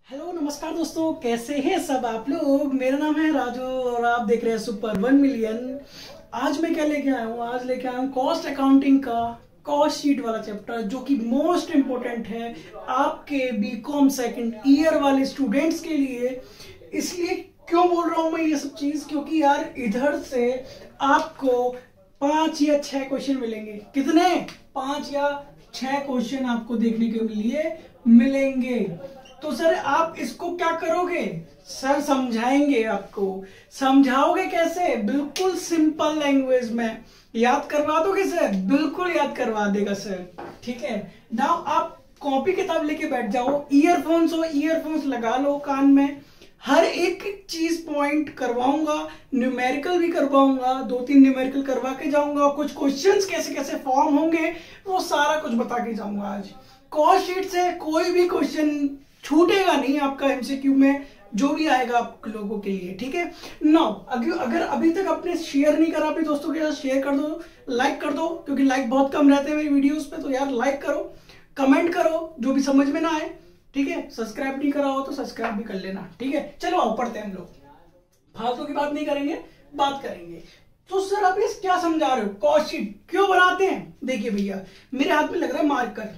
Hello नमस्कार दोस्तों, कैसे हैं सब आप लोग। मेरा नाम है राजू और आप देख रहे हैं सुपर 1 मिलियन। आज मैं क्या लेके आया हूँ, आज लेके आया हूँ कॉस्ट अकाउंटिंग का कॉस्ट शीट वाला चैप्टर, जो कि मोस्ट इम्पोर्टेंट है आपके बीकॉम सेकंड ईयर वाले स्टूडेंट्स के लिए। इसलिए क्यों बोल रहा हूँ मैं ये सब चीज, क्योंकि यार इधर से आपको 5 या 6 क्वेश्चन मिलेंगे। कितने? 5 या 6 क्वेश्चन आपको देखने के लिए मिलेंगे। तो सर आप इसको क्या करोगे? सर समझाएंगे आपको। समझाओगे कैसे? बिल्कुल सिंपल लैंग्वेज में। याद करवा दोगे सर? बिल्कुल याद करवा देगा सर। ठीक है, नाउ आप कॉपी किताब लेके बैठ जाओ, ईयरफोन्स हो ईयरफोन्स लगा लो कान में। हर एक चीज पॉइंट करवाऊंगा, न्यूमेरिकल भी करवाऊंगा, 2-3 न्यूमेरिकल करवा के जाऊंगा। कुछ क्वेश्चंस कैसे कैसे फॉर्म होंगे वो सारा कुछ बता के जाऊंगा आज। कॉस्ट शीट से कोई भी क्वेश्चन छूटेगा नहीं आपका एमसीक्यू में, जो भी आएगा आप लोगों के लिए। ठीक है, नाउ अगर अभी तक आपने शेयर नहीं करा अपने दोस्तों के साथ, शेयर कर दो, लाइक कर दो, क्योंकि लाइक बहुत कम रहते हैं मेरी वीडियोस पे। तो यार लाइक करो, कमेंट करो जो भी समझ में ना आए। ठीक है, सब्सक्राइब नहीं करा हो तो सब्सक्राइब भी कर लेना। ठीक है, चलो आओ पढ़ते हैं हम लोग। फालतू की बात नहीं करेंगे, बात करेंगे। तो सर आप इस क्या समझा रहे हो? कॉस्ट शीट क्यों बनाते हैं? देखिए भैया, मेरे हाथ में लग रहा है मार्कर।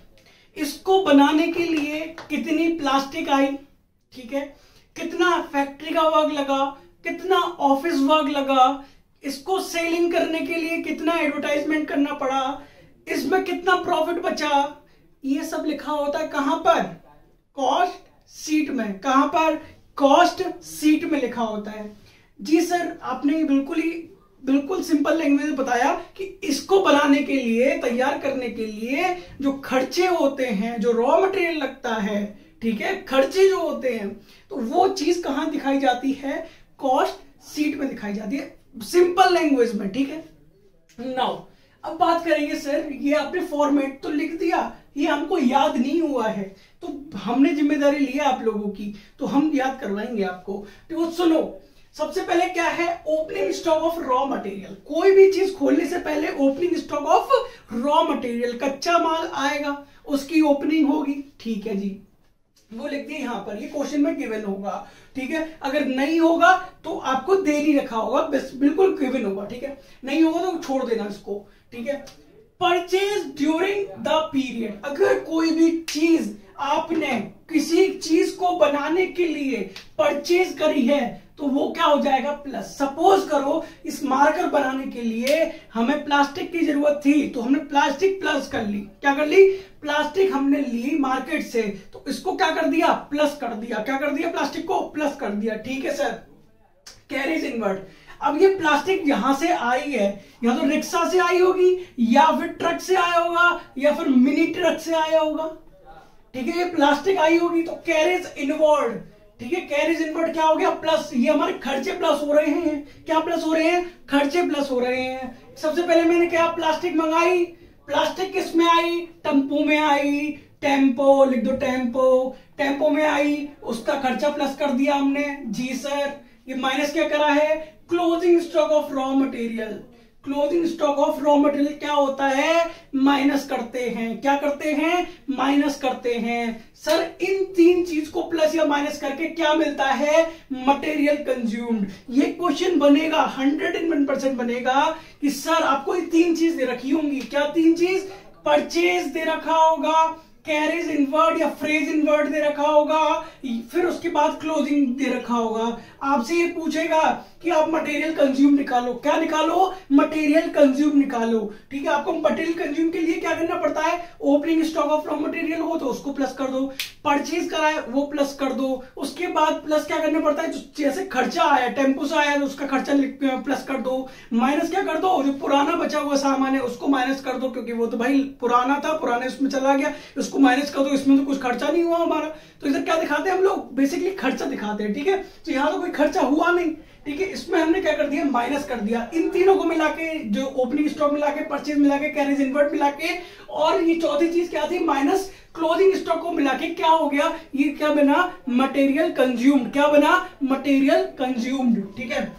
इसको बनाने के लिए कितनी प्लास्टिक आई, ठीक है, कितना फैक्ट्री का वर्क लगा, कितना ऑफिस वर्क लगा, इसको सेलिंग करने के लिए कितना एडवर्टाइजमेंट करना पड़ा, इसमें कितना प्रॉफिट बचा, ये सब लिखा होता है कहां पर? कॉस्ट शीट में। कहां पर? कॉस्ट शीट में लिखा होता है। जी सर, आपने बिल्कुल सिंपल लैंग्वेज में बताया कि इसको बनाने के लिए, तैयार करने के लिए जो खर्चे होते हैं, जो रॉ मटेरियल लगता है, ठीक है, खर्चे जो होते हैं, तो वो चीज कहां दिखाई जाती है? कॉस्ट शीट में दिखाई जाती है, सिंपल लैंग्वेज में। ठीक है, नाउ अब बात करेंगे सर, ये आपने फॉर्मेट तो लिख दिया, ये हमको याद नहीं हुआ है, तो हमने जिम्मेदारी ली है आप लोगों की, तो हम याद करवाएंगे आपको। तो सुनो, सबसे पहले क्या है? Opening stock of raw material. कोई भी चीज खोलने से पहले opening stock of raw material, कच्चा माल आएगा, उसकी ओपनिंग होगी। ठीक है जी, वो लिख दिए यहां पर, ये क्वेश्चन में गिवन होगा। ठीक है, अगर नहीं होगा तो आपको दे नहीं रखा होगा, बस बिल्कुल गिवन होगा। ठीक है, नहीं होगा तो छोड़ देना इसको। ठीक है, परचेज ड्यूरिंग द पीरियड। अगर कोई भी चीज आपने किसी चीज को बनाने के लिए परचेज करी है तो वो क्या हो जाएगा? प्लस। सपोज करो इस मार्कर बनाने के लिए हमें प्लास्टिक की जरूरत थी, तो हमने प्लास्टिक प्लस कर ली। क्या कर ली? प्लास्टिक हमने ली मार्केट से, तो इसको क्या कर दिया? प्लस कर दिया। क्या कर दिया? प्लास्टिक को प्लस कर दिया। ठीक है सर, कैरीज इनवर्ड। अब ये प्लास्टिक यहां से आई है, या तो रिक्शा से आई होगी, या फिर ट्रक से आया होगा, या फिर मिनी ट्रक से आया होगा। ठीक है, ये प्लास्टिक आई होगी, तो कैरीज इनवर्ड। ठीक है, कैरीज इनवर्ड क्या हो गया? प्लस। ये हमारे खर्चे प्लस हो रहे हैं। क्या प्लस हो रहे हैं? खर्चे प्लस हो रहे हैं। सबसे पहले मैंने क्या? प्लास्टिक मंगाई। प्लास्टिक किस में आई? टेम्पो में आई। टेम्पो लिख दो, टेम्पो। टेम्पो में आई, उसका खर्चा प्लस कर दिया हमने। जी सर, ये माइनस क्या करा है? Closing stock of raw material. Closing stock of raw material क्या होता है? माइनस करते हैं। क्या करते हैं? माइनस करते हैं। सर इन 3 चीज को प्लस या माइनस करके क्या मिलता है? Material consumed. ये क्वेश्चन बनेगा, 101% बनेगा कि सर आपको ये 3 चीज दे रखी होंगी। क्या 3 चीज? परचेज दे रखा होगा, कैरेज इनवर्ड या फ्रेज इनवर्ड दे रखा होगा, फिर उसके बाद क्लोजिंग दे रखा होगा। आपसे ये पूछेगा कि आप मटेरियल कंज्यूम निकालो। क्या निकालो? मटेरियल कंज्यूम निकालो। ठीक है, आपको मटेरियल कंज्यूम के लिए क्या करना पड़ता है? Opening stock of raw material हो तो उसको प्लस कर दो, परचेज करा है वो प्लस कर दो, उसके बाद प्लस क्या करना पड़ता है? जैसे खर्चा आया, टेम्पो से आया तो उसका खर्चा प्लस कर दो, माइनस क्या कर दो? जो पुराना बचा हुआ सामान है उसको माइनस कर दो, क्योंकि वो तो भाई पुराना था, पुराने उसमें चला गया, उसको माइनस कर दो, इसमें तो कुछ खर्चा नहीं हुआ हमारा। तो इधर क्या दिखाते हैं हम लोग? बेसिकली खर्चा दिखाते हैं। ठीक है, तो यहां तो कोई खर्चा हुआ नहीं। ठीक है, इसमें हमने क्या कर दिया? माइनस कर दिया। इन तीनों को मिला के, जो ओपनिंग स्टॉक मिला के, परचेज मिला के, कैरेज इनवर्ड मिला के, और ये चौथी चीज क्या थी? माइनस क्लोजिंग स्टॉक को मिला के क्या हो गया? ये क्या बना? Material consumed. क्या बना? Material consumed. ठीक है,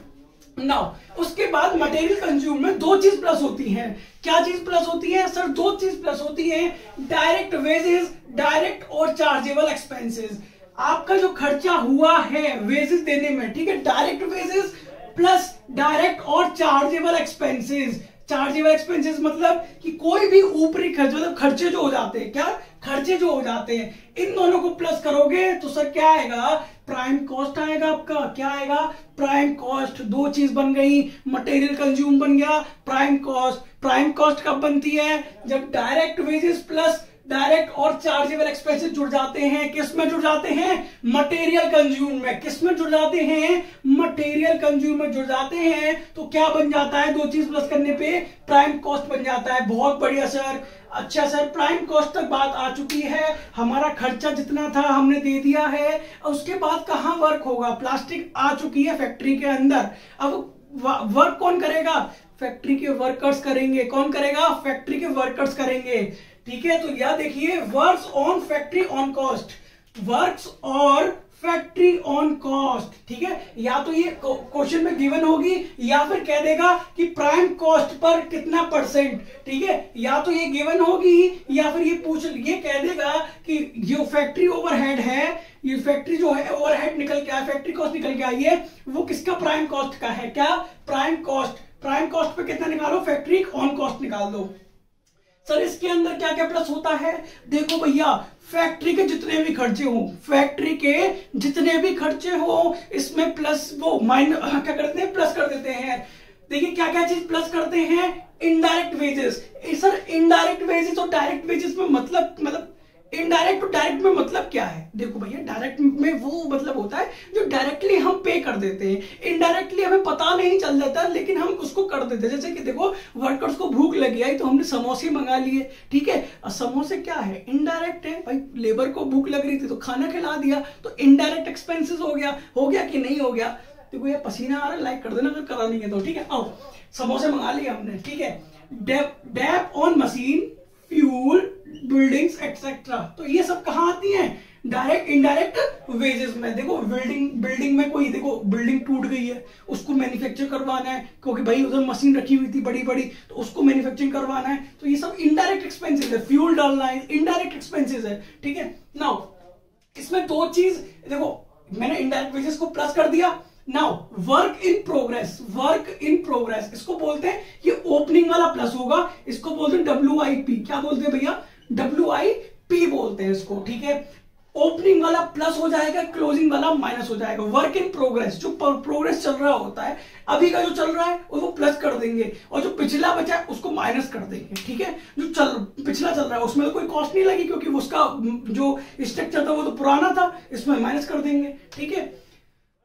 नाउ उसके बाद मटेरियल कंज्यूम में 2 चीज प्लस होती हैं। क्या चीज प्लस होती है सर? 2 चीज प्लस होती हैं, डायरेक्ट वेजेस, डायरेक्ट और चार्जेबल एक्सपेंसेस। आपका जो खर्चा हुआ है वेजेस देने में, ठीक है, डायरेक्ट वेजेस प्लस डायरेक्ट और चार्जेबल एक्सपेंसेस। चार्जेबल एक्सपेंसेस मतलब कि कोई भी ऊपरी खर्च, मतलब खर्चे जो हो जाते हैं, क्या खर्चे जो हो जाते हैं, इन दोनों को प्लस करोगे तो सर क्या आएगा, प्राइम कॉस्ट आएगा आपका। क्या आएगा, प्राइम कॉस्ट। दो चीज बन गई, मटेरियल कंज्यूम बन गया, प्राइम कॉस्ट। प्राइम कॉस्ट कब बनती है, जब डायरेक्ट वेजेस प्लस डायरेक्ट और चार्जेबल एक्सपेंसेस जुड़ जाते हैं। किस में जुड़ जाते हैं, मटेरियल कंज्यूम में। किस में जुड़ जाते हैं, मटेरियल कंज्यूम में जुड़ जाते हैं। तो क्या बन जाता है, दो चीज प्लस करने पे प्राइम कॉस्ट बन जाता है। बहुत बढ़िया सर। अच्छा सर, प्राइम कॉस्ट तक बात आ चुकी है, हमारा खर्चा जितना था हमने दे दिया है। उसके बाद कहां वर्क होगा, प्लास्टिक आ चुकी है फैक्ट्री के अंदर। अब वर्क कौन करेगा, फैक्ट्री के वर्कर्स करेंगे। कौन करेगा, फैक्ट्री के वर्कर्स करेंगे। ठीक है, तो यह देखिए, works on factory on cost, works और फैक्ट्री ऑन कॉस्ट। ठीक है, या तो ये क्वेश्चन में गिवन होगी या फिर कह देगा कि प्राइम कॉस्ट पर कितना परसेंट। ठीक है, या तो ये गिवन होगी या फिर ये कह देगा कि जो फैक्ट्री ओवरहेड है, ये फैक्ट्री जो है ओवरहेड निकल के आया, फैक्ट्री कॉस्ट निकल के आई है, वो किसका, प्राइम कॉस्ट का है। क्या, प्राइम कॉस्ट। प्राइम कॉस्ट पे कितना निकालो, फैक्ट्री ऑन कॉस्ट निकाल दो। सर इसके अंदर क्या क्या प्लस होता है, देखो भैया, फैक्ट्री के जितने भी खर्चे हो, फैक्ट्री के जितने भी खर्चे हो, इसमें प्लस वो माइनस क्या करते हैं, प्लस कर देते हैं। देखिए क्या क्या चीज प्लस करते हैं, indirect wages. Sir indirect wages और डायरेक्ट वेजेस में मतलब इनडायरेक्ट और डायरेक्ट में मतलब क्या है, देखो भैया, डायरेक्ट में वो मतलब होता है जो डायरेक्टली हम पे कर देते हैं, इनडायरेक्टली हमें पता नहीं चल जाता लेकिन हम उसको कर देते हैं। जैसे कि देखो, वर्कर्स को भूख लगी आई तो हमने समोसे मंगा लिए। ठीक है, समोसे क्या है, इनडायरेक्ट है भाई, लेबर को भूख लग रही थी तो खाना खिला दिया, तो इनडायरेक्ट एक्सपेंसेस हो गया कि नहीं हो गया। देखो ये पसीना आ रहा है, लाइक कर देना अगर करा नहीं है तो। ठीक है, आओ समोसे मंगा लिए हमने। ठीक है, dep on machine, fuel, buildings etcetera, तो ये सब कहां आती हैं, डायरेक्ट इनडायरेक्ट वेजेस में। देखो बिल्डिंग में कोई, देखो बिल्डिंग टूट गई है, उसको मैन्युफैक्चर करवाना है, क्योंकि भाई उधर मशीन रखी हुई थी बड़ी बड़ी, तो उसको मैन्युफैक्चरिंग करवाना है, तो ये सब इनडायरेक्ट एक्सपेंसेस है। फ्यूल डालना है, इनडायरेक्ट एक्सपेंसेस है। ठीक है, नाउ इसमें दो चीज, देखो मैंने इनडायरेक्ट वेजेस को प्लस कर दिया। Now work in progress, work in progress इसको बोलते हैं, ये ओपनिंग वाला प्लस होगा, इसको बोलते हैं WIP। क्या बोलते हैं भैया, WIP बोलते हैं इसको। ठीक है, ओपनिंग वाला प्लस हो जाएगा, क्लोजिंग वाला माइनस हो जाएगा। वर्क इन प्रोग्रेस, जो प्रोग्रेस चल रहा होता है, अभी का जो चल रहा है वो प्लस कर देंगे, और जो पिछला बचा है उसको माइनस कर देंगे। ठीक है, जो पिछला चल रहा है उसमें तो कोई कॉस्ट नहीं लगी, क्योंकि उसका जो स्ट्रक्चर था वो तो पुराना था, इसमें माइनस कर देंगे। ठीक है,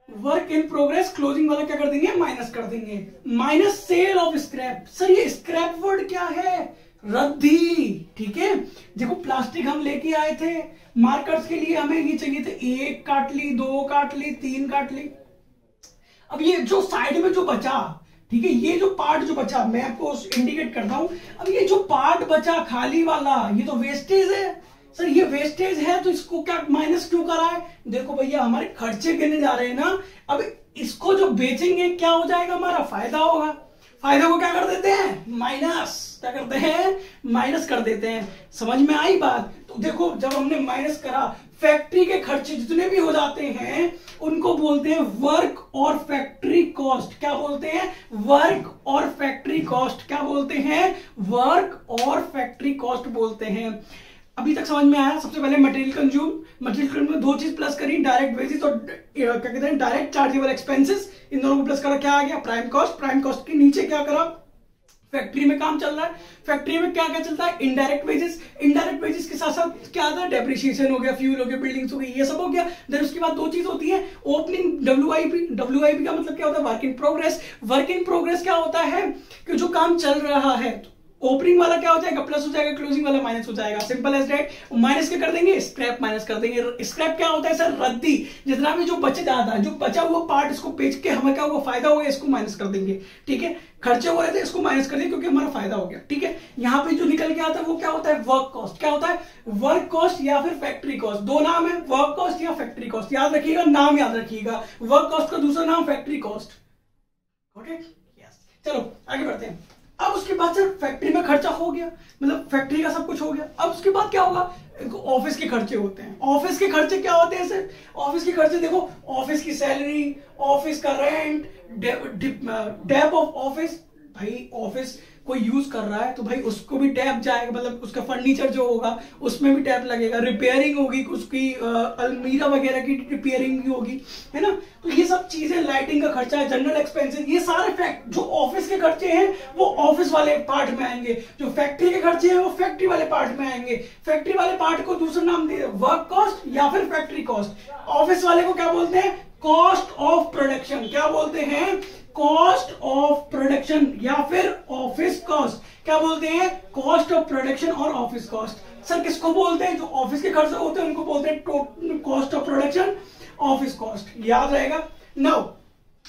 वर्क इन प्रोग्रेस, क्लोजिंग वाला क्या कर देंगे, माइनस कर देंगे। Minus cell of scrap. Sir ये स्क्रैप वर्ड क्या है, रद्दी। ठीक है, देखो प्लास्टिक हम लेके आए थे, मार्कर्स के लिए हमें ये चाहिए थे, 1 काट ली, 2 काट ली, 3 काट ली। अब ये जो साइड में जो बचा, ठीक है, ये जो पार्ट जो बचा, मैं आपको इंडिकेट करता हूं। अब ये जो पार्ट बचा खाली वाला, ये तो वेस्टेज है। सर ये वेस्टेज है तो इसको क्या माइनस क्यों करा है, देखो भैया हमारे खर्चे गिने जा रहे हैं ना, अब इसको जो बेचेंगे क्या हो जाएगा, हमारा फायदा होगा। फायदे को क्या कर देते हैं, माइनस। क्या करते हैं, माइनस कर देते हैं। समझ में आई बात। तो देखो जब हमने माइनस करा, फैक्ट्री के खर्चे जितने भी हो जाते हैं उनको बोलते हैं वर्क और फैक्ट्री कॉस्ट। क्या बोलते हैं, वर्क और फैक्ट्री कॉस्ट। क्या बोलते हैं, वर्क और फैक्ट्री कॉस्ट बोलते हैं। अभी तक समझ में आया। सबसे पहले मटेरियल कंज्यूम में दो चीज प्लस करी, डायरेक्ट वेजेस और क्या कहते हैं डायरेक्ट चार्जेबल एक्सपेंसेस, इन दोनों को प्लस करा, क्या आ गया, प्राइम कॉस्ट। प्राइम कॉस्ट के नीचे क्या करा, फैक्ट्री में काम चल रहा है, फैक्ट्री में क्या क्या चलता है, इनडायरेक्ट वेजेस। इनडायरेक्ट वेजेस के साथ साथ क्या आता है, डेप्रिसिएशन हो गया, फ्यूल हो गया, बिल्डिंग्स हो गई, ये सब हो गया। देन उसके बाद दो चीज होती है, ओपनिंग WIP का मतलब क्या होता है, work in progress. Work in progress क्या होता है कि जो काम चल रहा है, ओपनिंग वाला क्या हो जाएगा, प्लस हो जाएगा, क्लोजिंग वाला माइनस हो जाएगा। Simple as that. माइनस क्या कर देंगे, स्क्रैप माइनस कर देंगे। स्क्रैप क्या होता है सर, रद्दी। जितना भी जो बचे जाता है, जो बचा हुआ पार्ट, इसको बेच के हमें क्या हुआ, फायदा हो गया, इसको माइनस कर देंगे। ठीक है, खर्चे हो रहे थे, इसको माइनस कर देंगे क्योंकि हमारा फायदा हो गया। ठीक है, यहाँ पे जो निकल के आता है वो क्या होता है, वर्क कॉस्ट। क्या होता है, वर्क कॉस्ट या फिर फैक्ट्री कॉस्ट। दो नाम है, वर्क कॉस्ट या फैक्ट्री कॉस्ट। याद रखिएगा, नाम याद रखिएगा, वर्क कॉस्ट का दूसरा नाम फैक्ट्री कॉस्ट। Okay, yes. चलो आगे बढ़ते हैं। अब उसके बाद सर फैक्ट्री में खर्चा हो गया, मतलब फैक्ट्री का सब कुछ हो गया। अब उसके बाद क्या होगा, ऑफिस के खर्चे होते हैं। ऑफिस के खर्चे क्या होते हैं सर, ऑफिस के खर्चे देखो, ऑफिस की सैलरी, ऑफिस का रेंट, डेप ऑफ ऑफिस। भाई ऑफिस कोई यूज कर रहा है तो भाई उसको भी टैप जाएगा, मतलब उसका फर्नीचर जो होगा उसमें भी टैप लगेगा, रिपेयरिंग होगी, उसकी अलमीरा वगैरह की रिपेयरिंग भी होगी, है ना। तो ये सब चीजें, लाइटिंग का खर्चा है, जनरल एक्सपेंसेस, ये सारे फैक्ट जो ऑफिस के खर्चे हैं वो ऑफिस वाले पार्ट में आएंगे, जो फैक्ट्री के खर्चे हैं वो फैक्ट्री वाले पार्ट में आएंगे। फैक्ट्री वाले पार्ट को दूसरा नाम दे वर्क कॉस्ट या फिर फैक्ट्री कॉस्ट। ऑफिस वाले को क्या बोलते हैं, कॉस्ट ऑफ प्रोडक्शन। क्या बोलते हैं, कॉस्ट ऑफ प्रोडक्शन या फिर ऑफिस कॉस्ट। क्या बोलते हैं, कॉस्ट ऑफ प्रोडक्शन और ऑफिस कॉस्ट। सर किसको बोलते हैं, जो ऑफिस के खर्चे होते हैं उनको बोलते हैं cost of production, office cost. याद रहेगा। नाउ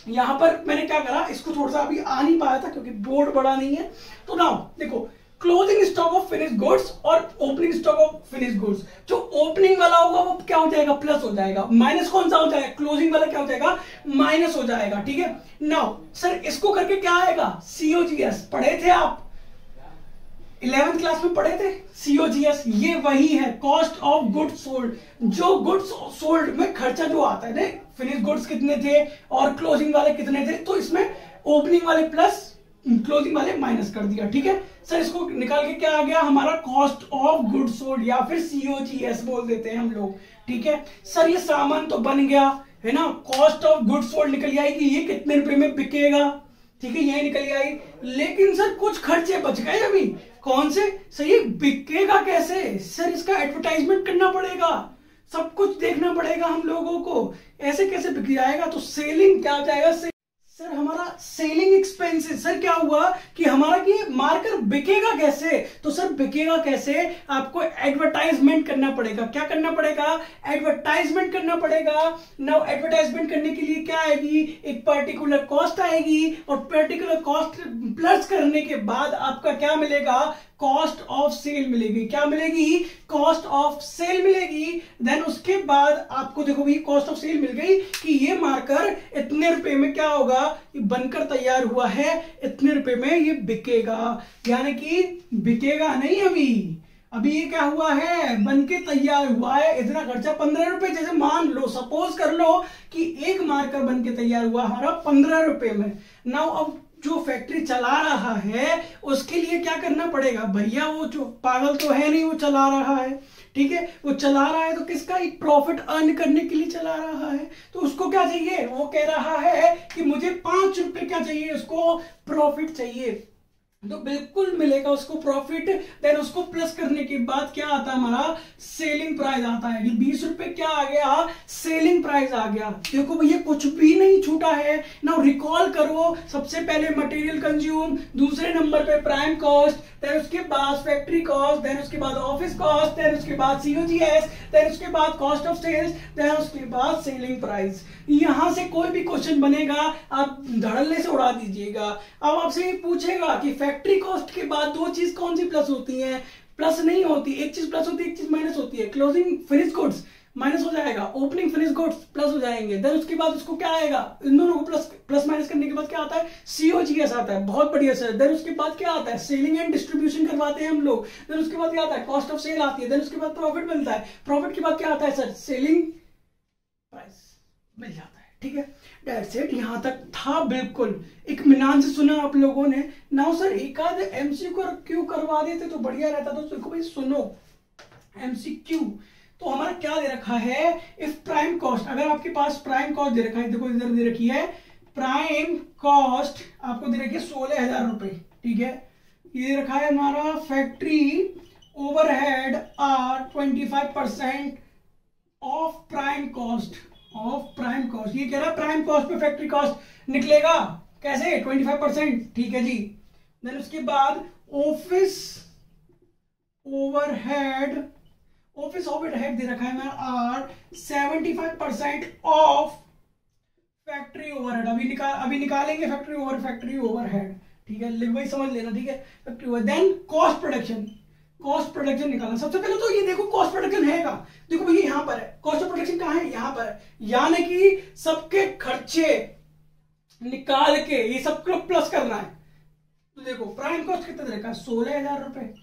यहां पर मैंने क्या करा, इसको थोड़ा सा अभी आ नहीं पाया था क्योंकि बोर्ड बड़ा नहीं है। तो नाउ देखो, closing stock of finish goods और opening stock of finish goods. जो ओपनिंग वाला होगा वो क्या हो जाएगा, प्लस हो जाएगा। माइनस कौन सा हो जाएगा, क्लोजिंग वाला क्या हो जाएगा, माइनस हो जाएगा। ठीक है। नाउ सर इसको करके क्या आएगा, सीओजीएस। पढ़े थे आप 11th क्लास में, पढ़े थे सीओजीएस। ये वही है, कॉस्ट ऑफ गुड्स सोल्ड। जो गुड्स सोल्ड में खर्चा जो आता है, फिनिश गुड्स कितने थे और क्लोजिंग वाले कितने थे, तो इसमें ओपनिंग वाले प्लस, क्लोजिंग वाले माइनस कर दिया। ठीक है सर, इसको निकाल के क्या आ गया हमारा, कॉस्ट ऑफ गुड्स सोल्ड या फिर सीओजीएस बोल देते हैं हम लोग। ठीक है सर, ये सामान तो बन गया है ना, कॉस्ट ऑफ गुड्स सोल्ड निकल आई कि ये कितने रुपए में बिकेगा। ठीक है, ये निकल आई। लेकिन सर कुछ खर्चे बच गए अभी। कौन से सर, ये बिकेगा कैसे, सर इसका एडवर्टाइजमेंट करना पड़ेगा, सब कुछ देखना पड़ेगा हम लोगों को। ऐसे कैसे बिक जाएगा, तो सेलिंग क्या हो जाएगा, सर हमारा सेलिंग एक्सपेंसेस। सर क्या हुआ कि हमारा कि मार्कर बिकेगा कैसे, तो सर बिकेगा कैसे, आपको एडवर्टाइजमेंट करना पड़ेगा। क्या करना पड़ेगा, एडवर्टाइजमेंट करना पड़ेगा। नाउ एडवर्टाइजमेंट करने के लिए क्या आएगी, एक पर्टिकुलर कॉस्ट आएगी और पर्टिकुलर कॉस्ट प्लस करने के बाद आपका क्या मिलेगा, कॉस्ट ऑफ सेल मिलेगी। क्या मिलेगी, कॉस्ट ऑफ सेल मिलेगी। देन उसके बाद आपको देखो भी कॉस्ट ऑफ सेल मिल गई कि ये मार्कर इतने रुपए में क्या होगा, ये बनकर तैयार हुआ है, इतने रुपए में ये बिकेगा। यानी कि बिकेगा नहीं, अभी ये क्या हुआ है, बनके तैयार हुआ है, इतना खर्चा 15 रुपए। जैसे मान लो, सपोज कर लो कि एक मार्कर बनके तैयार हुआ हमारा 15 रुपए में। नाउ अब जो फैक्ट्री चला रहा है उसके लिए क्या करना पड़ेगा, भैया वो जो पागल तो है नहीं, वो चला रहा है। ठीक है, वो चला रहा है तो किसका, एक प्रॉफिट अर्न करने के लिए चला रहा है। तो उसको क्या चाहिए, वो कह रहा है कि मुझे 5 रुपए क्या चाहिए, उसको प्रॉफिट चाहिए। तो बिल्कुल मिलेगा उसको प्रॉफिट। देन उसको प्लस करने के बाद क्या आता है हमारा, सेलिंग प्राइस आता है। 20 रुपए क्या आ गया, सेलिंग प्राइस आ गया। देखो भैया कुछ भी नहीं छूटा है ना। रिकॉल करो, सबसे पहले मटेरियल कंज्यूम, दूसरे नंबर पे प्राइम कॉस्ट, देन उसके बाद फैक्ट्री कॉस्ट, देन उसके बाद ऑफिस कॉस्ट, देन उसके बाद सीओजीएस, देन उसके बाद कॉस्ट ऑफ सेल्स, देन उसके बाद सेलिंग प्राइस। यहां से कोई भी क्वेश्चन बनेगा आप धड़ल्ले से उड़ा दीजिएगा। अब आपसे ये पूछेगा कि फैक्ट्री कॉस्ट के बाद दो चीज कौन सी प्लस होती है, प्लस नहीं होती, एक चीज प्लस होती है, एक चीज माइनस होती है। क्लोजिंग फिनिश गुड्स माइनस हो जाएगा, ओपनिंग फिनिश गुड्स प्लस हो जाएंगे। देन उसके बाद उसको क्या आएगा, इन दोनों को प्लस माइनस करने के बाद क्या आता है, सीओजीएस आता है। बहुत बढ़िया सर। देन उसके बाद क्या आता है, सेलिंग एंड डिस्ट्रीब्यूशन करवाते हैं हम लोग। देन उसके बाद क्या आता है, कॉस्ट ऑफ सेल आती है। देन उसके बाद प्रॉफिट मिलता है। प्रॉफिट के बाद क्या आता है सर, सेलिंग प्राइस मिल जाता है। ठीक है, दैट्स इट। यहां तक था बिल्कुल इत्मीनान से सुना आप लोगों ने। नाउ सर एक आध एमसीक्यू क्यों करवा देते तो बढ़िया रहता। तो देखो भाई सुनो, एमसीक्यू तो हमारा क्या दे रखा है, इफ प्राइम कॉस्ट, अगर आपके पास प्राइम कॉस्ट दे रखा है, देखो इधर दे रखी है प्राइम कॉस्ट आपको दे रखी है 16,000 रुपए। ठीक है, ये दे रखा है हमारा factory overhead are 25% of prime cost, of prime cost. ये कह रहा है प्राइम कॉस्ट पे फैक्ट्री कॉस्ट निकलेगा कैसे, 25%। ठीक है जी। देन उसके बाद ऑफिस ओवरहेड, ऑफिस ओवरहेड दे रखा है मैं आर 75% ऑफ फैक्ट्री ओवरहेड। अभी निकालेंगे फैक्ट्री ओवरहेड। ठीक है, लिख समझ लेना। ठीक है, factory over. Then cost production, cost production निकालना। सबसे पहले तो ये देखो कॉस्ट प्रोडक्शन हैगा, देखो भैया यहां पर है, कॉस्ट ऑफ प्रोडक्शन कहां है, यहां पर है। यानी कि सबके खर्चे निकाल के ये सब प्लस करना है। तो देखो प्राइम कॉस्ट कितना दे रखा है, 16,000 रुपए,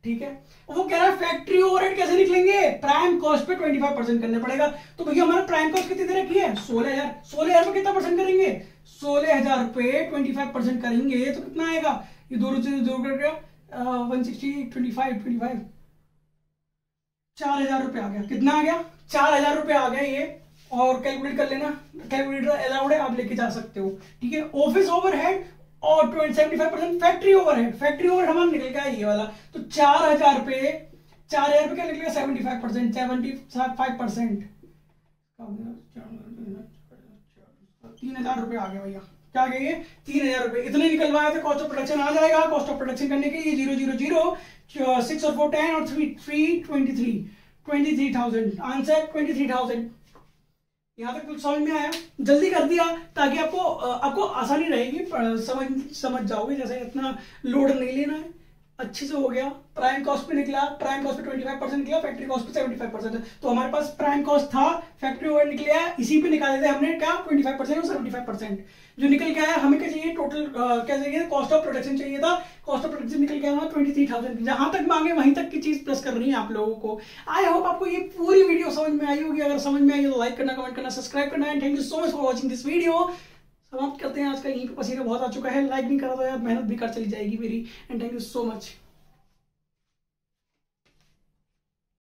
ठीक है। वो कह रहा है फैक्ट्री ओवरहेड कैसे निकलेंगे, प्राइम कॉस्ट पे 25% करने पड़ेगा। तो भैया हमारा प्राइम कॉस्ट कितनी दे रखी है, 16,000। 16,000 पे कितना परसेंट करेंगे, 16,000 पे 25% करेंगे तो कितना आएगा, ये दो रुपये दो कर 160 25 4,000 रुपये आ गया। कितना आ गया, 4,000 रुपये आ गया ये। और कैलकुलेट कर लेना, कैलकुलेटर अलाउड है, आप लेके जा सकते हो, ठीक है। ऑफिस ओवरहेड और 75% फैक्ट्री ओवरहेड, फैक्ट्री ओवरहेड हमारा निकल गया ये वाला। तो 4,000 पे क्या निकलेगा, 75%, 75%, 3,000 रुपये आ गया भैया। क्या आ गया ये, 3,000 रुपये। इतने निकलवाया तो कॉस्ट ऑफ प्रोडक्शन आ जाएगा। कॉस्ट ऑफ प्रोडक्शन करने के ये 0 0 0 6 और 4 10 और 3 23,000 आंसर 23,000। यहाँ तक कुछ समझ में आया, जल्दी कर दिया ताकि आपको आसानी रहेगी, समझ जाओगे। जैसे इतना लोड नहीं लेना है, अच्छे से हो गया। प्राइम कॉस्ट पे निकला, प्राइम कॉस्ट पे 25% निकला, फैक्ट्री कॉस्ट पे 75%। तो हमारे पास प्राइम कॉस्ट था, फैक्ट्री ओवरहेड निकला है, इसी पे निकाले थे हमने क्या 25% और 75%। जो निकल के आया, हमें क्या चाहिए टोटल, क्या चाहिए, कॉस्ट ऑफ प्रोडक्शन चाहिए था। कॉस्ट ऑफ प्रोडक्शन निकल के आया 23,000। जहां तक मांगे वहीं तक की चीज प्लस कर रही है आप लोगों को। आई होप आपको ये पूरी वीडियो समझ में आई होगी। अगर समझ में आई तो लाइक करना, कमेंट करना, सब्सक्राइब करना। And thank you so much for watching this video. समाप्त करते हैं आज का, यहीं पे पसीना बहुत आ चुका है। लाइक नहीं करा तो यार मेहनत भी कर चली जाएगी मेरी। And thank you so much.